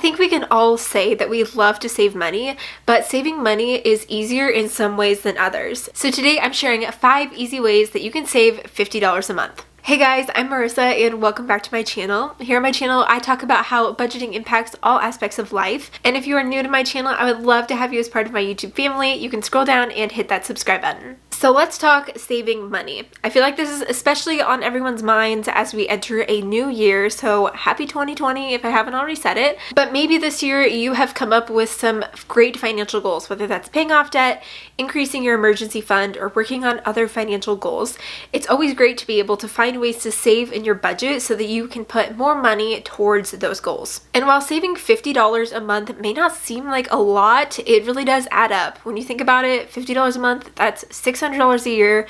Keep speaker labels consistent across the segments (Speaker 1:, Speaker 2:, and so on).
Speaker 1: think we can all say that we love to save money, but saving money is easier in some ways than others. So today I'm sharing 5 easy ways that you can save $50 a month. Hey guys, I'm Marissa and welcome back to my channel. Here on my channel, I talk about how budgeting impacts all aspects of life. And if you are new to my channel, I would love to have you as part of my YouTube family. You can scroll down and hit that subscribe button. So let's talk saving money. I feel like this is especially on everyone's minds as we enter a new year, so happy 2020 if I haven't already said it. But maybe this year you have come up with some great financial goals, whether that's paying off debt, increasing your emergency fund, or working on other financial goals. It's always great to be able to find ways to save in your budget so that you can put more money towards those goals. And while saving $50 a month may not seem like a lot, it really does add up. When you think about it, $50 a month, that's $600 a year.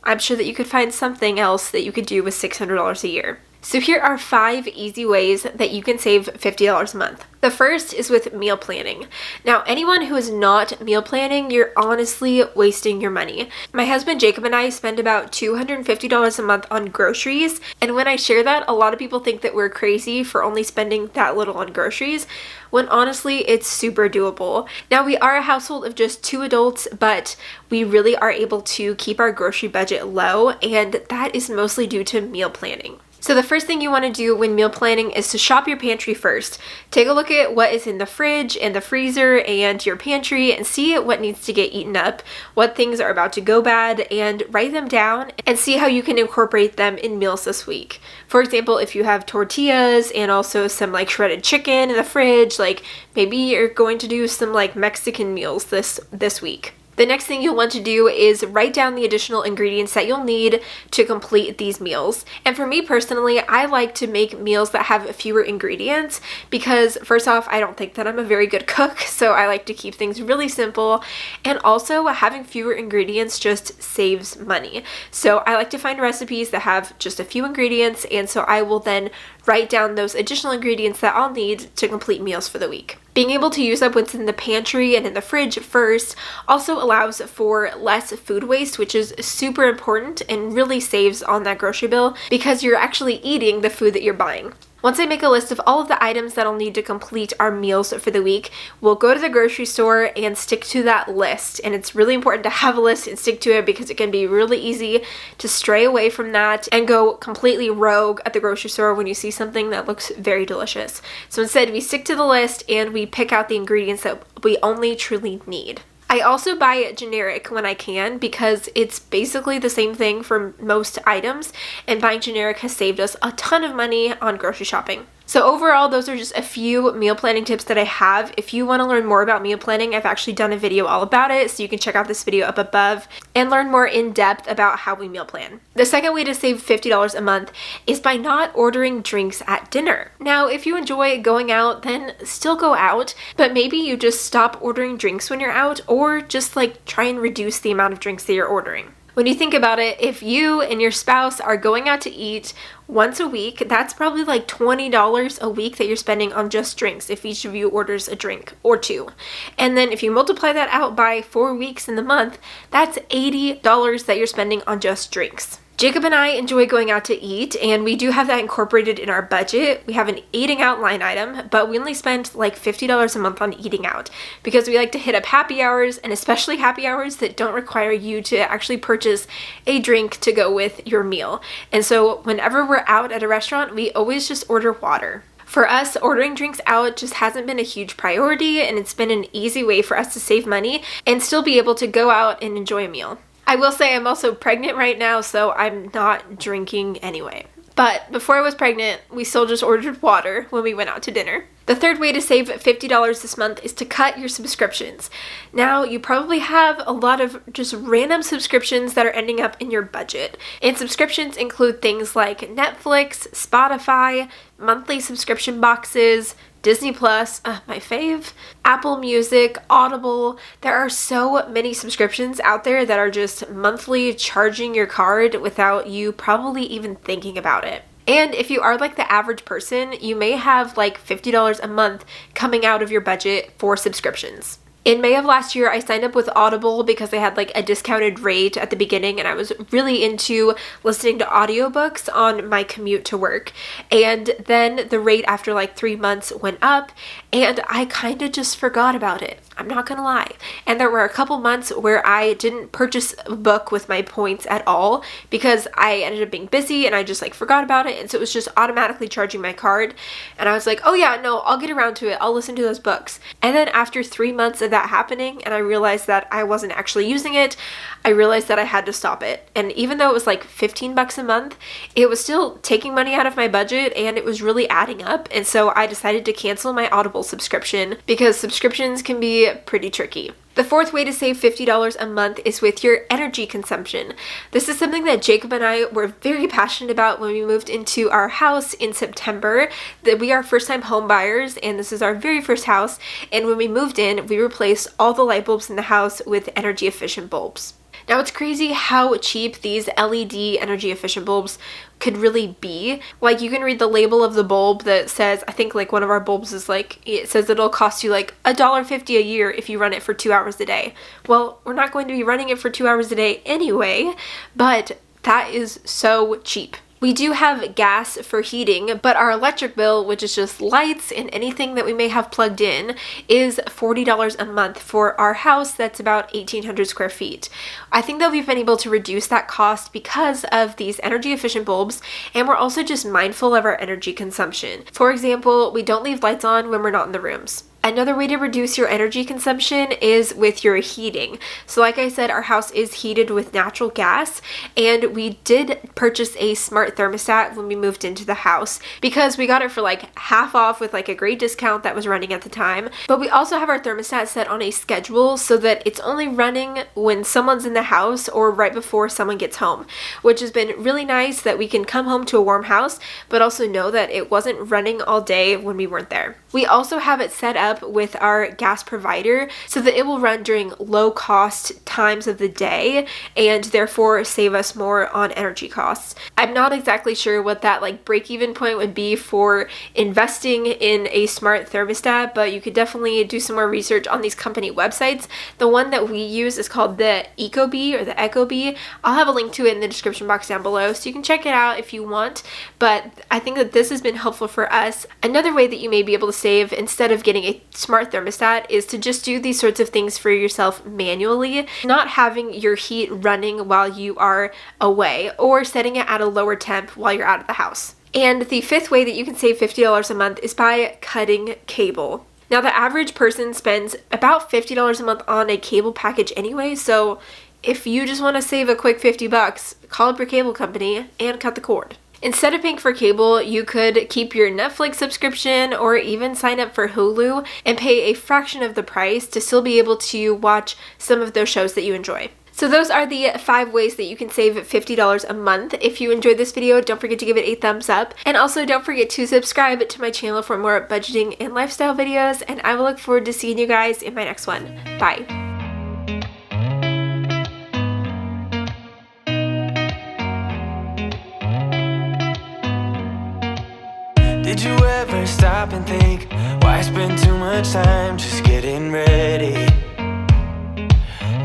Speaker 1: I'm sure that you could find something else that you could do with $600 a year. So here are 5 easy ways that you can save $50 a month. The first is with meal planning. Now, anyone who is not meal planning, you're honestly wasting your money. My husband Jacob and I spend about $250 a month on groceries, and when I share that, a lot of people think that we're crazy for only spending that little on groceries, when honestly, it's super doable. Now, we are a household of just 2 adults, but we really are able to keep our grocery budget low, and that is mostly due to meal planning. So the first thing you want to do when meal planning is to shop your pantry first. Take a look at what is in the fridge and the freezer and your pantry and see what needs to get eaten up, what things are about to go bad, and write them down and see how you can incorporate them in meals this week. For example, if you have tortillas and also some like shredded chicken in the fridge, like maybe you're going to do some like Mexican meals this week. The next thing you'll want to do is write down the additional ingredients that you'll need to complete these meals. And for me personally, I like to make meals that have fewer ingredients because first off, I don't think that I'm a very good cook, so I like to keep things really simple. And also having fewer ingredients just saves money. So I like to find recipes that have just a few ingredients, and so I will then write down those additional ingredients that I'll need to complete meals for the week. Being able to use up what's in the pantry and in the fridge first also allows for less food waste, which is super important and really saves on that grocery bill because you're actually eating the food that you're buying. Once I make a list of all of the items that I'll need to complete our meals for the week, we'll go to the grocery store and stick to that list. And it's really important to have a list and stick to it because it can be really easy to stray away from that and go completely rogue at the grocery store when you see something that looks very delicious. So instead, we stick to the list and we pick out the ingredients that we only truly need. I also buy generic when I can because it's basically the same thing for most items, and buying generic has saved us a ton of money on grocery shopping. So overall, those are just a few meal planning tips that I have. If you want to learn more about meal planning, I've actually done a video all about it, so you can check out this video up above and learn more in depth about how we meal plan. The second way to save $50 a month is by not ordering drinks at dinner. Now, if you enjoy going out, then still go out, but maybe you just stop ordering drinks when you're out, or just like try and reduce the amount of drinks that you're ordering. When you think about it, if you and your spouse are going out to eat once a week, that's probably like $20 a week that you're spending on just drinks if each of you orders a drink or 2. And then if you multiply that out by 4 weeks in the month, that's $80 that you're spending on just drinks. Jacob and I enjoy going out to eat, and we do have that incorporated in our budget. We have an eating out line item, but we only spend like $50 a month on eating out because we like to hit up happy hours, and especially happy hours that don't require you to actually purchase a drink to go with your meal. And so whenever we're out at a restaurant, we always just order water. For us, ordering drinks out just hasn't been a huge priority, and it's been an easy way for us to save money and still be able to go out and enjoy a meal. I will say I'm also pregnant right now, so I'm not drinking anyway. But before I was pregnant, we still just ordered water when we went out to dinner. The third way to save $50 this month is to cut your subscriptions. Now, you probably have a lot of just random subscriptions that are ending up in your budget. And subscriptions include things like Netflix, Spotify, monthly subscription boxes, Disney Plus, my fave, Apple Music, Audible. There are so many subscriptions out there that are just monthly charging your card without you probably even thinking about it. And if you are like the average person, you may have like $50 a month coming out of your budget for subscriptions. In May of last year, I signed up with Audible because they had like a discounted rate at the beginning, and I was really into listening to audiobooks on my commute to work. And then the rate after like 3 months went up, and I kind of just forgot about it. I'm not gonna lie. And there were a couple months where I didn't purchase a book with my points at all because I ended up being busy and I just like forgot about it. And so it was just automatically charging my card. And I was like, oh yeah, no, I'll get around to it. I'll listen to those books. And then after 3 months of that happening, and I realized that I wasn't actually using it, I realized that I had to stop it. And even though it was like $15 a month, it was still taking money out of my budget and it was really adding up. And so I decided to cancel my Audible subscription because subscriptions can be pretty tricky. The fourth way to save $50 a month is with your energy consumption. This is something that Jacob and I were very passionate about when we moved into our house in September. That we are first-time home buyers, and this is our very first house. And when we moved in, we replaced all the light bulbs in the house with energy efficient bulbs. Now, it's crazy how cheap these LED energy efficient bulbs could really be. Like, you can read the label of the bulb that says, I think like one of our bulbs is like, it says it'll cost you like $1.50 a year if you run it for 2 hours a day. Well, we're not going to be running it for 2 hours a day anyway, but that is so cheap. We do have gas for heating, but our electric bill, which is just lights and anything that we may have plugged in, is $40 a month for our house that's about 1,800 square feet. I think that we've been able to reduce that cost because of these energy efficient bulbs, and we're also just mindful of our energy consumption. For example, we don't leave lights on when we're not in the rooms. Another way to reduce your energy consumption is with your heating. So like I said, our house is heated with natural gas, and we did purchase a smart thermostat when we moved into the house because we got it for like half off with like a great discount that was running at the time. But we also have our thermostat set on a schedule so that it's only running when someone's in the house or right before someone gets home, which has been really nice that we can come home to a warm house, but also know that it wasn't running all day when we weren't there. We also have it set up with our gas provider so that it will run during low cost times of the day and therefore save us more on energy costs. I'm not exactly sure what that like break-even point would be for investing in a smart thermostat, but you could definitely do some more research on these company websites. The one that we use is called the Ecobee or the Ecobee. I'll have a link to it in the description box down below so you can check it out if you want, but I think that this has been helpful for us. Another way that you may be able to save instead of getting a smart thermostat is to just do these sorts of things for yourself manually, not having your heat running while you are away or setting it at a lower temp while you're out of the house. And the fifth way that you can save $50 a month is by cutting cable. Now, the average person spends about $50 a month on a cable package anyway, so if you just want to save a quick $50, call up your cable company and cut the cord. Instead of paying for cable, you could keep your Netflix subscription or even sign up for Hulu and pay a fraction of the price to still be able to watch some of those shows that you enjoy. So those are the 5 ways that you can save $50 a month. If you enjoyed this video, don't forget to give it a thumbs up. And also don't forget to subscribe to my channel for more budgeting and lifestyle videos. And I will look forward to seeing you guys in my next one. Bye.
Speaker 2: Did you ever stop and think, why spend too much time just getting ready?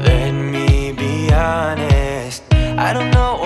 Speaker 2: Let me be honest, I don't know